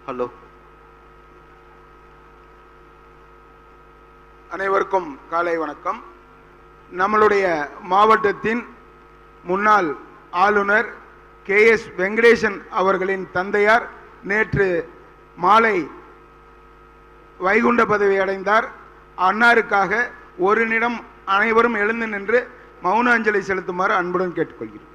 Hello, அனைவருக்கும் காலை வணக்கம். நம்மளுடைய மாவட்டத்தின் முன்னாள் ஆளுநர் K.S. வெங்கடேசன் அவர்களின் தந்தையார் நேற்று மாலை வைகுண்ட பதவி அடைந்தார். அன்னாருக்காக ஒரு நிமிடம் அனைவரும் எழுந்து நின்று மௌன அஞ்சலி செலுத்துமாறு அன்புடன் கேட்டுக்கொள்கிறோம்.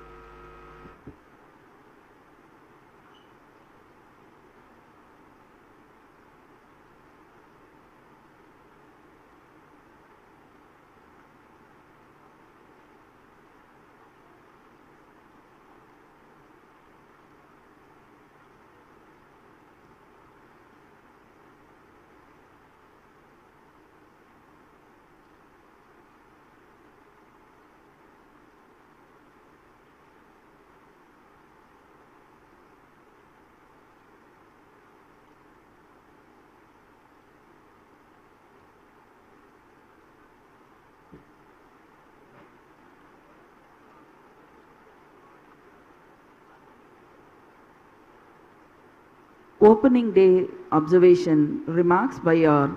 Opening day observation remarks by our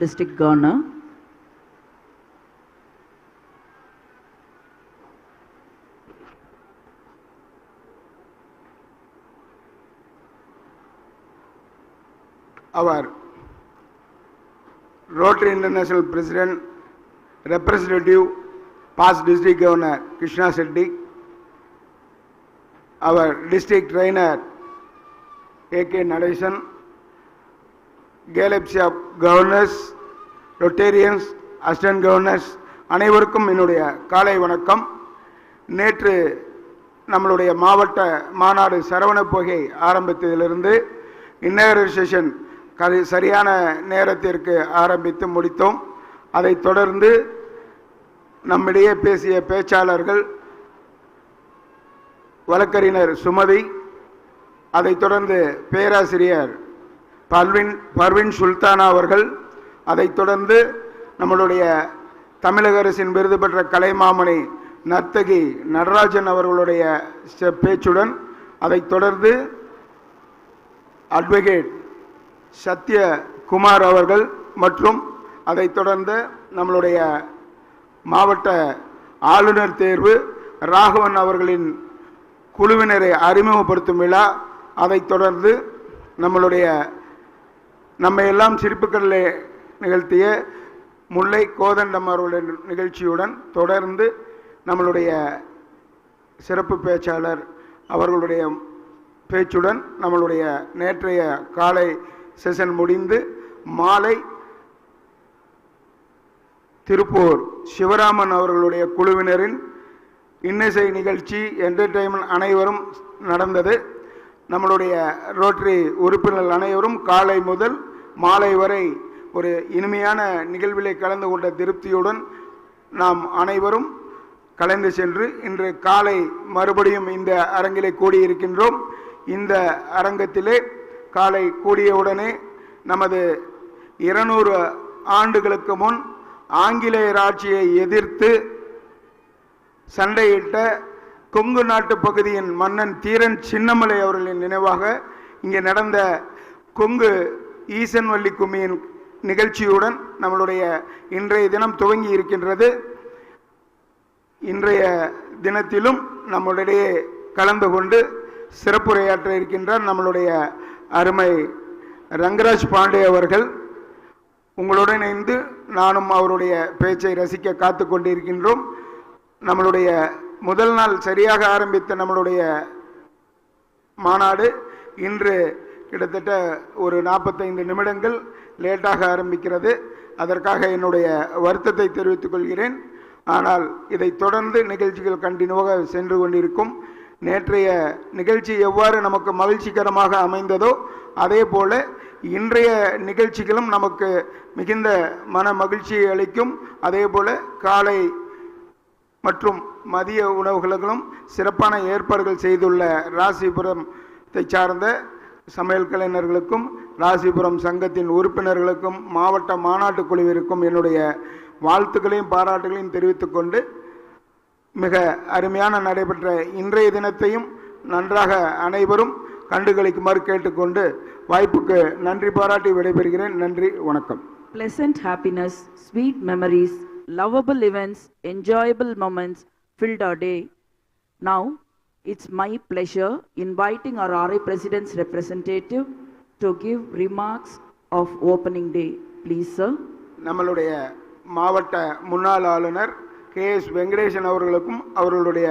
district governor. Our Rotary International President, Representative, past District Governor K.Krishna Shetty, our District Trainer A.K. Nadation, Galaxy of Governors, Rotarians, Assistant Governors, அனைவருக்கும் என்னுடைய காலை வணக்கம். நேற்று நம்மளுடைய மாவட்ட மாநாடு சரவணபொகை ஆரம்பித்ததிலிருந்து இன்னாகரேஷன் சரியான நேரத்திற்கு ஆரம்பித்து முடித்தோம். அதைத் தொடர்ந்து நம்மிடையே பேசிய பேச்சாளர்கள் வழக்கறிஞர் சுமதி, அதைத் தொடர்ந்து பேராசிரியர் பர்வின் சுல்தானா அவர்கள், அதைத் தொடர்ந்து நம்மளுடைய தமிழக அரசின் விருது பெற்ற கலைமாமணி நர்த்தகி நடராஜன் அவர்களுடைய பேச்சுடன், அதைத் தொடர்ந்து அட்வொகேட் சத்யகுமார் அவர்கள் மற்றும் அதைத் தொடர்ந்து நம்மளுடைய மாவட்ட ஆளுநர் தேர்வு ராகவன் அவர்களின் குழுவினரை அறிமுகப்படுத்தும் விழா, அதைத் தொடர்ந்து நம்மை எல்லாம் சிரிப்புக்களை நிகழ்த்திய முல்லை கோதண்டம் அவர்களுடைய நிகழ்ச்சியுடன் தொடர்ந்து நம்மளுடைய சிறப்பு பேச்சாளர் அவர்களுடைய பேச்சுடன் நம்மளுடைய நேற்றைய காலை செஷன் முடிந்து மாலை திருப்பூர் சிவராமன் அவர்களுடைய குழுவினரின் இன்னிசை நிகழ்ச்சி என்டர்டெயின்மெண்ட் அனைவரும் நடந்தது. நம்மளுடைய ரோட்டரி உறுப்பினர்கள் அனைவரும் காலை முதல் மாலை வரை ஒரு இனிமையான நிகழ்விலே கலந்து கொண்ட திருப்தியுடன் நாம் அனைவரும் கலந்து சென்று இன்று காலை மறுபடியும் இந்த அரங்கிலே கூடியிருக்கின்றோம். இந்த அரங்கத்திலே காலை கூடியவுடனே நமது 200 ஆண்டுகளுக்கு முன் ஆங்கிலேயர் ஆட்சியை எதிர்த்து சண்டையிட்ட கொங்கு நாட்டு பகுதியின் மன்னன் தீரன் சின்னமலை அவர்களின் நினைவாக இங்கே நடந்த கொங்கு ஈசன்வள்ளி கும்மியின் நிகழ்ச்சியுடன் நம்மளுடைய இன்றைய தினம் துவங்கி இருக்கின்றது. இன்றைய தினத்திலும் நம்முடைய கலந்து கொண்டு சிறப்புரையாற்ற இருக்கின்றார் நம்மளுடைய அருமை ரங்கராஜ் பாண்டே அவர்கள். உங்களுடன் இணைந்து நானும் அவருடைய பேச்சை ரசிக்க காத்து கொண்டிருக்கின்றோம். நம்மளுடைய முதல் நாள் சரியாக ஆரம்பித்த நம்மளுடைய மாநாடு இன்று கிட்டத்தட்ட ஒரு 45 நிமிடங்கள் லேட்டாக ஆரம்பிக்கிறது. அதற்காக என்னுடைய வருத்தத்தை தெரிவித்துக் கொள்கிறேன். ஆனால் இதை தொடர்ந்து நிகழ்ச்சிகள் கண்டினியூவாக சென்று கொண்டிருக்கும். நேற்றைய நிகழ்ச்சி எவ்வாறு நமக்கு மகிழ்ச்சிகரமாக அமைந்ததோ அதே போல இன்றைய நிகழ்ச்சிகளும் நமக்கு மிகுந்த மன மகிழ்ச்சியை அளிக்கும். அதே போல காலை மற்றும் மதிய உணவுகளும் சிறப்பான ஏற்பாடுகள் செய்துள்ள ராசிபுரத்தை சார்ந்த சமையல் கலைஞர்களுக்கும் ராசிபுரம் சங்கத்தின் உறுப்பினர்களுக்கும் மாவட்ட மாநாட்டு குழுவிற்கும் என்னுடைய வாழ்த்துக்களையும் பாராட்டுகளையும் தெரிவித்துக் கொண்டு மிக அருமையான நடைபெற்ற இன்றைய தினத்தையும் நன்றாக அனைவரும் கண்டுகளிக்குமாறு கேட்டுக்கொண்டு வாய்ப்புக்கு நன்றி பாராட்டி விடைபெறுகிறேன். நன்றி, வணக்கம். Pleasant happiness, sweet memories, lovable events, enjoyable moments filled our day. Now, it's my pleasure inviting our RI President's representative to give remarks of opening day. Please, sir. நம்மளுடைய மாவட்ட முன்னாள் ஆளுநர் K.S. வெங்கடேசன் அவர்களுக்கும் அவர்களுடைய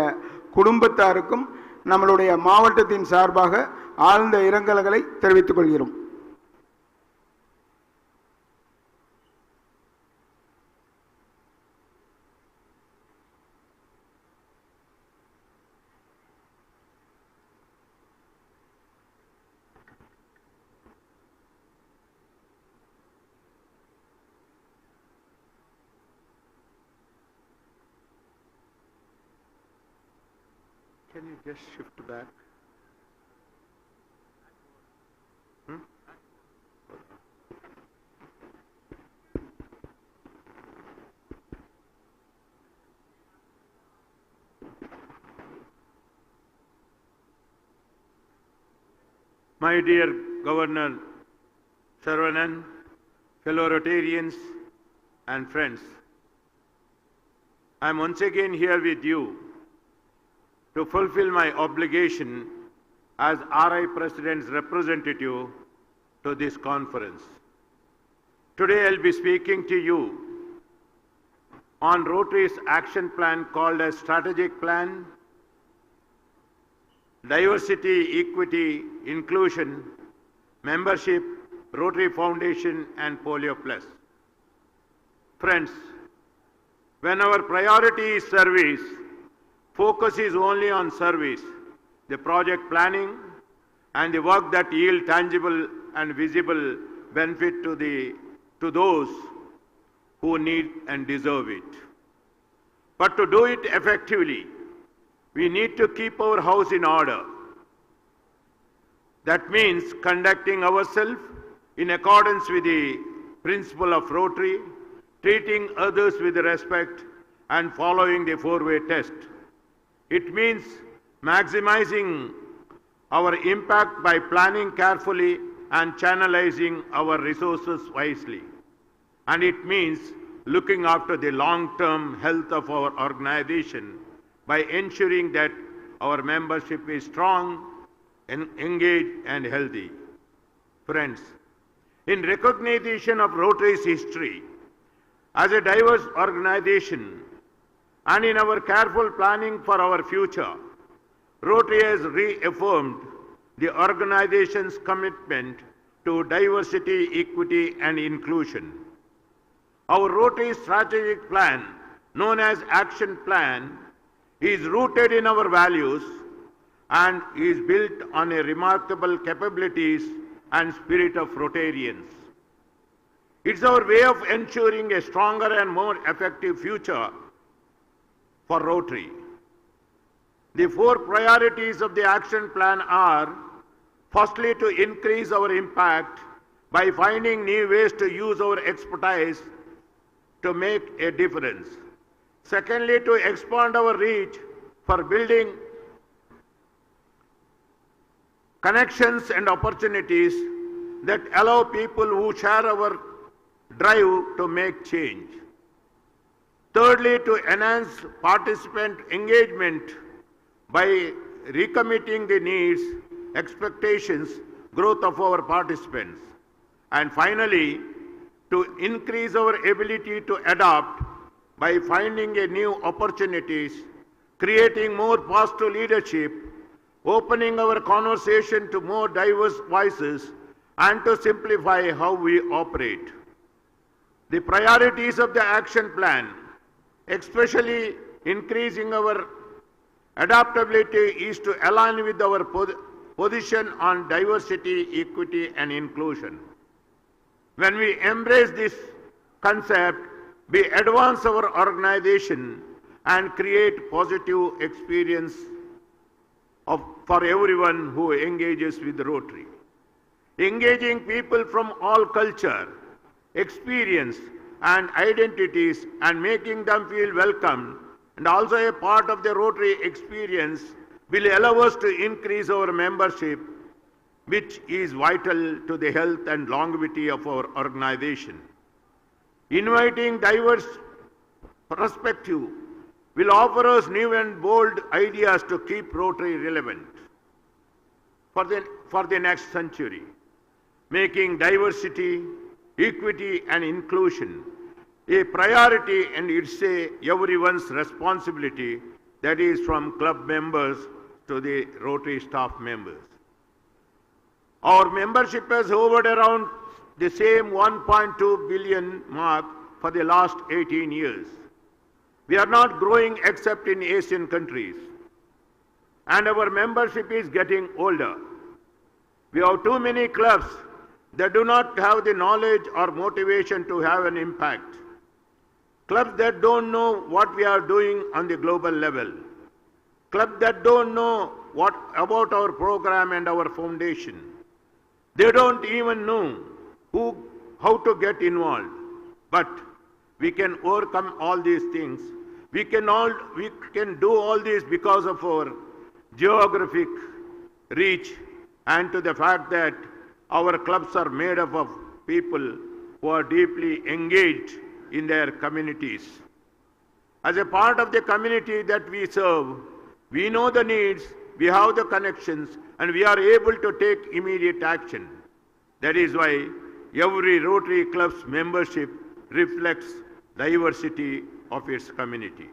குடும்பத்தாருக்கும் நம்மளுடைய மாவட்டத்தின் சார்பாக ஆழ்ந்த இரங்கல்களை தெரிவித்துக் கொள்கிறோம். Can you just shift back? My dear Governor Saravanan, fellow Rotarians and friends, I am once again here with you to fulfill my obligation as RI President's representative to this conference. Today I'll be speaking to you on Rotary's action plan called as Strategic Plan, Diversity, Equity, Inclusion, Membership, Rotary Foundation and Polio Plus. Friends, when our priority is service, focus is only on service, the project planning and the work that yield tangible and visible benefit to those who need and deserve it. But to do it effectively, we need to keep our house in order. That means conducting ourselves in accordance with the principle of Rotary, treating others with respect and following the four-way test. It means maximizing our impact by planning carefully and channelizing our resources wisely. And it means looking after the long-term health of our organization by ensuring that our membership is strong, engaged and healthy. Friends, in recognition of Rotary's history as a diverse organization and in our careful planning for our future, Rotary has reaffirmed the organization's commitment to diversity, equity and inclusion. Our Rotary strategic plan, known as Action Plan, is rooted in our values and is built on a remarkable capabilities and spirit of Rotarians. It's our way of ensuring a stronger and more effective future for Rotary. The four priorities of the action plan are, firstly, to increase our impact by finding new ways to use our expertise to make a difference. Secondly, to expand our reach for building connections and opportunities that allow people who share our drive to make change. Thirdly, to enhance participant engagement by recommitting the needs, expectations, growth of our participants. And finally, to increase our ability to adapt by finding a new opportunities, creating more positive leadership, opening our conversation to more diverse voices, and to simplify how we operate. The priorities of the action plan, especially increasing our adaptability, is to align with our position on diversity, equity and inclusion. When we embrace this concept, we advance our organization and create positive experience for everyone who engages with Rotary. Engaging people from all culture, experience and identities and making them feel welcome and also a part of the Rotary experience will allow us to increase our membership, which is vital to the health and longevity of our organization. Inviting diverse perspective will offer us new and bold ideas to keep Rotary relevant for the next century, making diversity, equity and inclusion a priority, and it's everyone's responsibility, that is from club members to the Rotary staff members. Our membership has hovered around the same 1.2 billion mark for the last 18 years. We are not growing except in Asian countries, and our membership is getting older. We have too many clubs that do not have the knowledge or motivation to have an impact. Clubs that don't know what we are doing on the global level. Clubs that don't know about our program and our foundation. They don't even know how to get involved. But we can overcome all these things. We can do all this because of our geographic reach and to the fact that our clubs are made up of people who are deeply engaged in their communities. As a part of the community that we serve, we know the needs, we have the connections, and we are able to take immediate action. That is why every Rotary Club's membership reflects diversity of its community.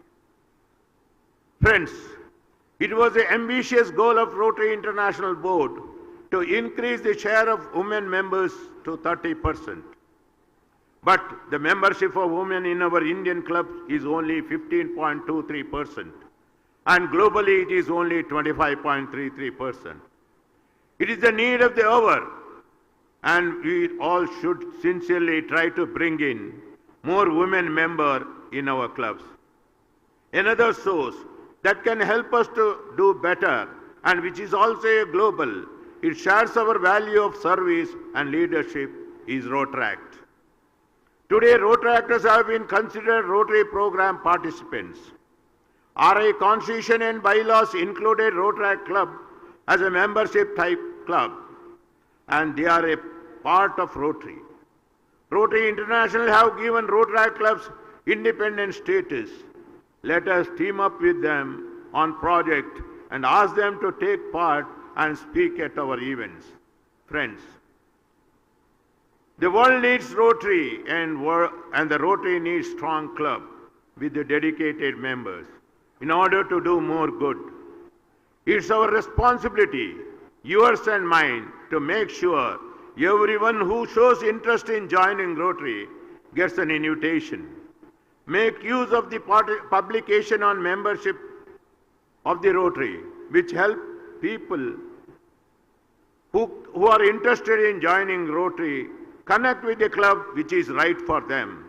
Friends, it was an ambitious goal of Rotary International Board to increase the share of women members to 30%. But the membership of women in our Indian clubs is only 15.23%, and globally it is only 25.33%. It is the need of the hour, and we all should sincerely try to bring in more women members in our clubs. Another source that can help us to do better, and which is also a global, it shares our value of service and leadership, is Rotaract. Today, Rotaractors have been considered Rotary program participants. RI Constitution and bylaws included Rotaract Club as a membership type club, and they are a part of Rotary. Rotary International have given Rotaract clubs independent status. Let us team up with them on project and ask them to take part and speak at our events. Friends, the world needs Rotary, and the Rotary needs strong club with the dedicated members in order to do more good. It's our responsibility, yours and mine, to make sure everyone who shows interest in joining Rotary gets an invitation. Make use of the publication on membership of the Rotary, which help people who are interested in joining Rotary connect with the club which is right for them.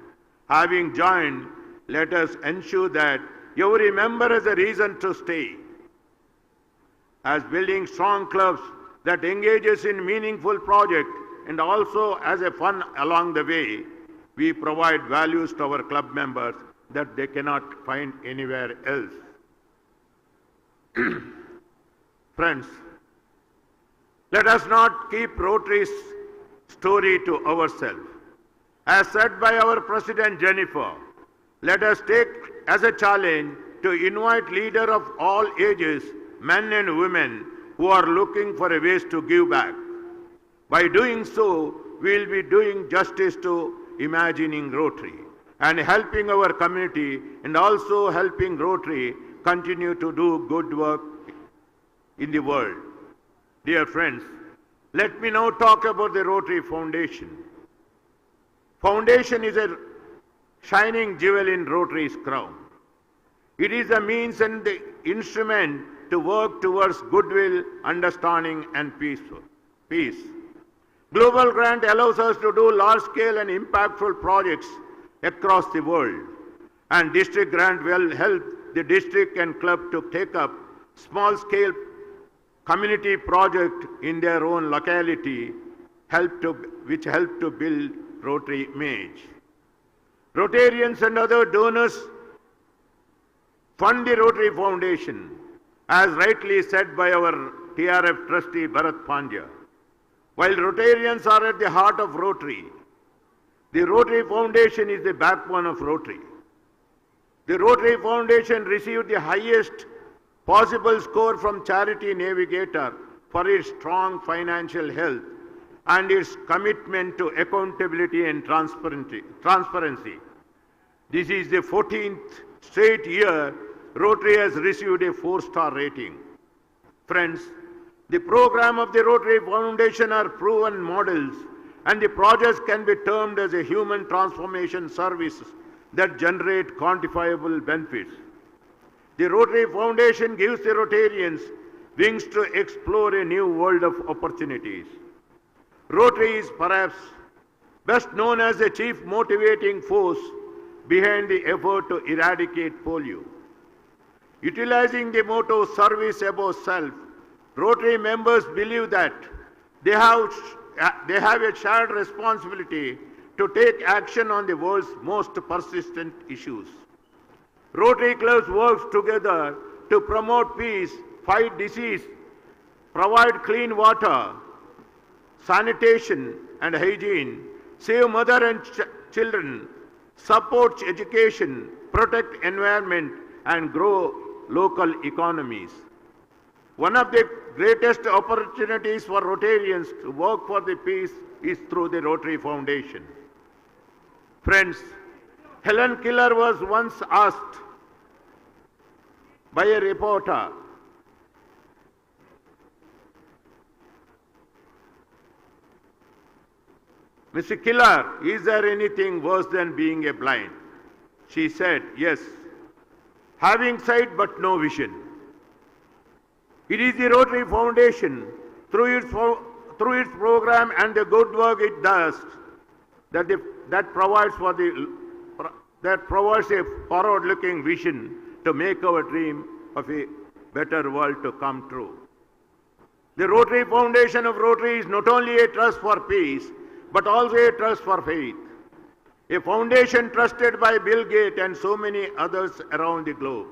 Having joined, let us ensure that every member has a reason to stay. As building strong clubs that engages in meaningful project and also as a fun along the way, we provide values to our club members that they cannot find anywhere else. Friends, let us not keep Rotary's story to ourselves. As said by our President Jennifer, let us take as a challenge to invite leaders of all ages, men and women, who are looking for ways to give back. By doing so, we will be doing justice to imagining Rotary and helping our community, and also helping Rotary continue to do good work in the world. Dear friends, let me now talk about the Rotary Foundation. Foundation is a shining jewel in Rotary's crown. It is a means and the instrument to work towards goodwill, understanding and peace. Global Grant allows us to do large-scale and impactful projects across the world, and District Grant will help the district and club to take up small-scale community project in their own locality, which help to build Rotary image. Rotarians and other donors fund the Rotary Foundation, as rightly said by our TRF trustee Bharat Pandya. While Rotarians are at the heart of Rotary, the Rotary Foundation is the backbone of Rotary. The Rotary Foundation received the highest possible score from Charity Navigator for its strong financial health and its commitment to accountability and transparency. This is the 14th straight year Rotary has received a 4-star rating. Friends, the program of the Rotary Foundation are proven models, and the projects can be termed as a human transformation services that generate quantifiable benefits. The Rotary Foundation gives the Rotarians wings to explore a new world of opportunities. Rotary is perhaps best known as the chief motivating force behind the effort to eradicate polio. Utilizing the motto "Service above self," Rotary members believe that they have a shared responsibility to take action on the world's most persistent issues. Rotary clubs work together to promote peace, fight disease, provide clean water, sanitation and hygiene, save mother and children, support education, protect environment and grow local economies. One of the greatest opportunities for Rotarians to work for the peace is through the Rotary Foundation. Friends, Helen Keller was once asked by a reporter, "Mr. Keller, is there anything worse than being a blind?" She said, "Yes, having sight but no vision." It is the Rotary Foundation, through its program and the good work it does, that provides a forward-looking vision to make our dream of a better world to come true. The Rotary Foundation of Rotary is not only a trust for peace, but also a trust for faith. A foundation trusted by Bill Gates and so many others around the globe.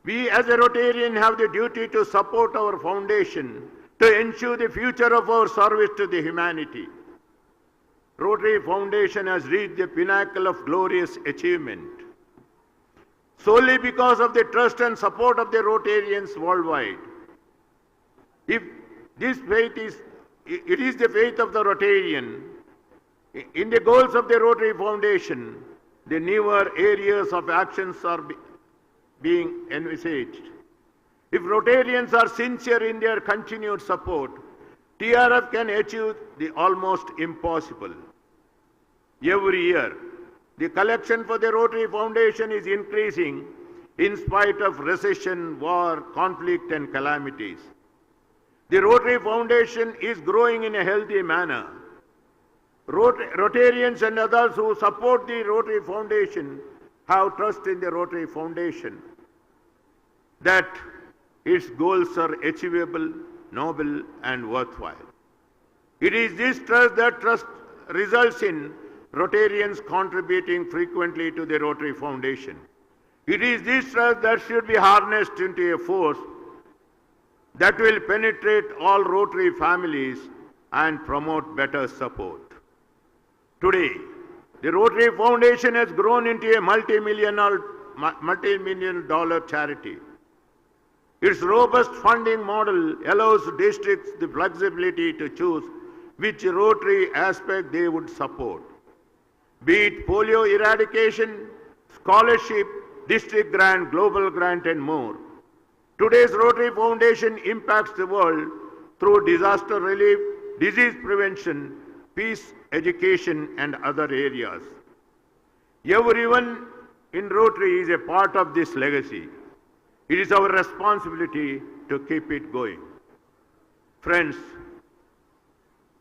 We as a Rotarian have the duty to support our foundation to ensure the future of our service to the humanity. Rotary Foundation has reached the pinnacle of glorious achievement solely because of the trust and support of the Rotarians worldwide. If this faith is, it is the faith of the Rotarian in the goals of the Rotary Foundation, the newer areas of actions are being envisaged. If Rotarians are sincere in their continued support, TRF can achieve the almost impossible. Every year, the collection for the Rotary Foundation is increasing in spite of recession, war, conflict and calamities. The Rotary Foundation is growing in a healthy manner. Rotarians and others who support the Rotary Foundation have trust in the Rotary Foundation that its goals are achievable, noble and worthwhile. It is this trust that results in Rotarians contributing frequently to the Rotary Foundation. It is this trust that should be harnessed into a force that will penetrate all Rotary families and promote better support. Today, the Rotary Foundation has grown into a multi-million dollar charity. Its robust funding model allows districts the flexibility to choose which Rotary aspect they would support, be it polio eradication, scholarship, district grant, global grant and more. Today's Rotary Foundation impacts the world through disaster relief, disease prevention, peace, education and other areas. Everyone in Rotary is a part of this legacy. It is our responsibility to keep it going. Friends,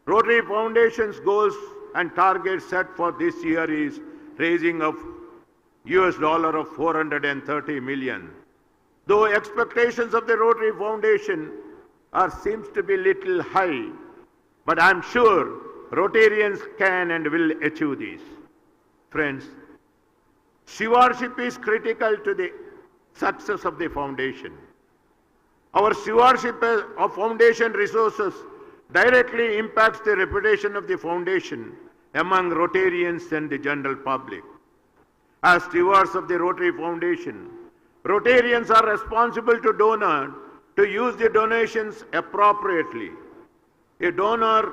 Rotary Foundation's goals and targets set for this year is raising of $of 430 million. Though expectations of the Rotary Foundation seems to be little high, but I'm sure Rotarians can and will achieve this. Friends, stewardship is critical to the success of the foundation. Our stewardship of foundation resources directly impacts the reputation of the foundation among Rotarians and the general public. As stewards of the Rotary Foundation, Rotarians are responsible to donor to use the donations appropriately. A donor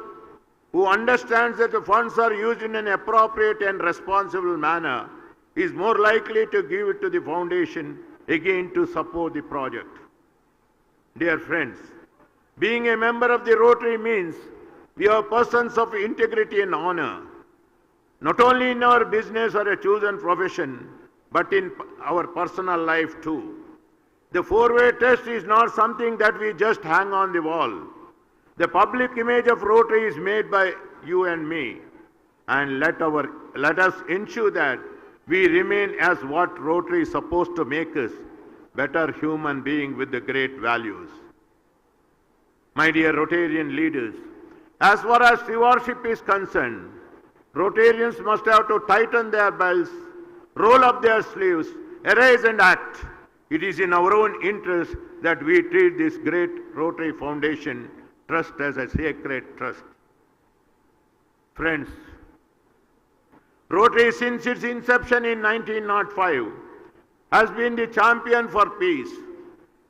who understands that the funds are used in an appropriate and responsible manner is more likely to give it to the foundation again to support the project. Dear friends, being a member of the Rotary means we are persons of integrity and honor, not only in our business or a chosen profession, but in our personal life too. The four-way test is not something that we just hang on the wall. The public image of Rotary is made by you and me, and let us ensure that we remain as what Rotary is supposed to make us, better human beings with the great values. My dear Rotarian leaders, as far as stewardship is concerned, Rotarians must have to tighten their belts, roll up their sleeves, arise and act. It is in our own interest that we treat this great Rotary Foundation trust as a sacred trust. Friends, Rotary since its inception in 1905 has been the champion for peace.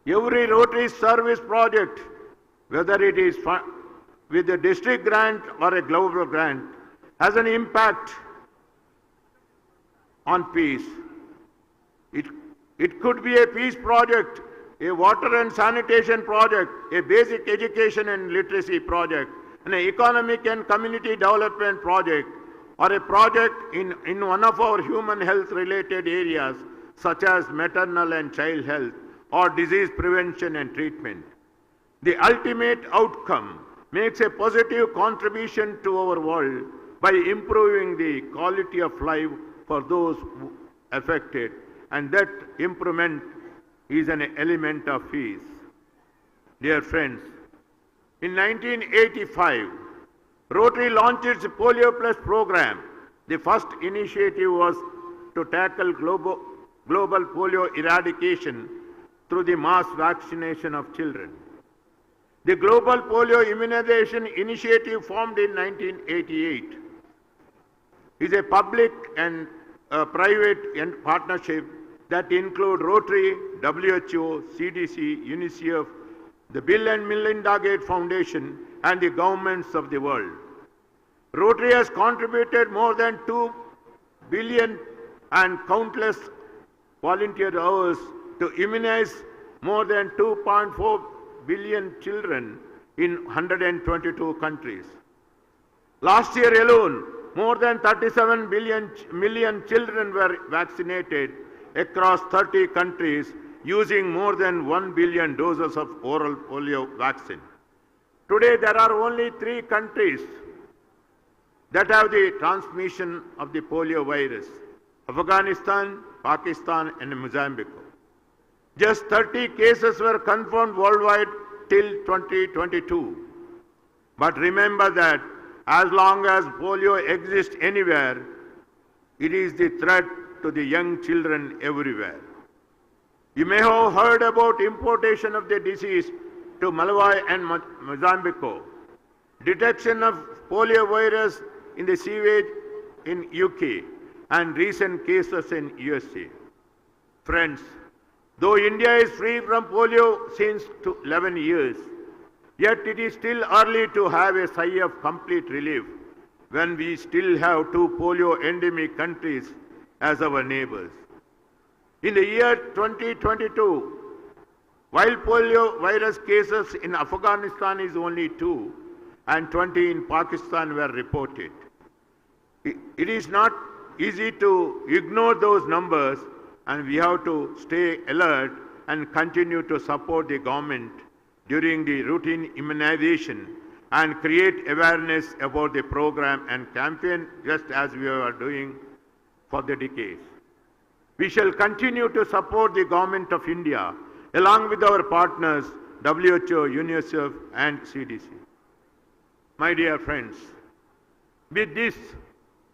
Every Rotary service project, whether it is with a district grant or a global grant, has an impact on peace. It could be a peace project, a water and sanitation project, a basic education and literacy project, an economic and community development project, or a project in one of our human health related areas such as maternal and child health or disease prevention and treatment. The ultimate outcome makes a positive contribution to our world by improving the quality of life for those affected, and that improvement is an element of peace. Dear friends, in 1985, Rotary launched its Polio Plus program. The first initiative was to tackle global polio eradication through the mass vaccination of children. The Global Polio Immunization Initiative, formed in 1988, is a public and private partnership that include Rotary, WHO, CDC, UNICEF, the Bill and Melinda Gates Foundation, and the governments of the world. Rotary has contributed more than 2 billion and countless volunteer hours to immunize more than 2.4 billion children in 122 countries. Last year alone, more than 37 million children were vaccinated across 30 countries using more than 1 billion doses of oral polio vaccine. Today there are only 3 countries that have the transmission of the polio virus: Afghanistan, Pakistan and Mozambique. Just 30 cases were confirmed worldwide till 2022. But remember that as long as polio exists anywhere, it is the threat to the young children everywhere. You may have heard about importation of the disease to Malawi and Mozambique, detection of polio virus in the sewage in UK, and recent cases in USA. Friends, though India is free from polio since 11 years, yet it is still early to have a sigh of complete relief when we still have 2 polio endemic countries as our neighbors. In the year 2022, while polio virus cases in Afghanistan is only 2 and 20 in Pakistan were reported. It is not easy to ignore those numbers, and we have to stay alert and continue to support the government during the routine immunization and create awareness about the program and campaign, just as we are doing for the decades. We shall continue to support the Government of India along with our partners WHO, UNICEF and CDC. My dear friends, with this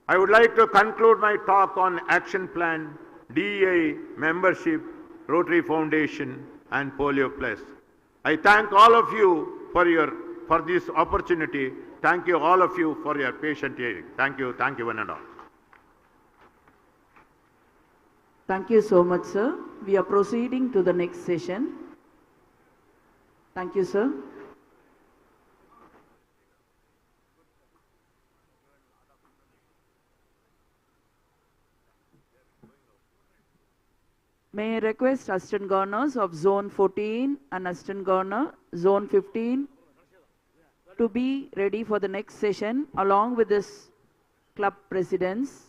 I would like to conclude my talk on Action Plan, DEI, membership, Rotary Foundation and Polio Plus. I thank all of you for your for this opportunity. Thank you all of you for your patient hearing. Thank you one and all. Thank you so much, sir. We are proceeding to the next session. Thank you, sir. May I request Assistant Governors of Zone 14 and Assistant Governor Zone 15 to be ready for the next session along with this club presidents.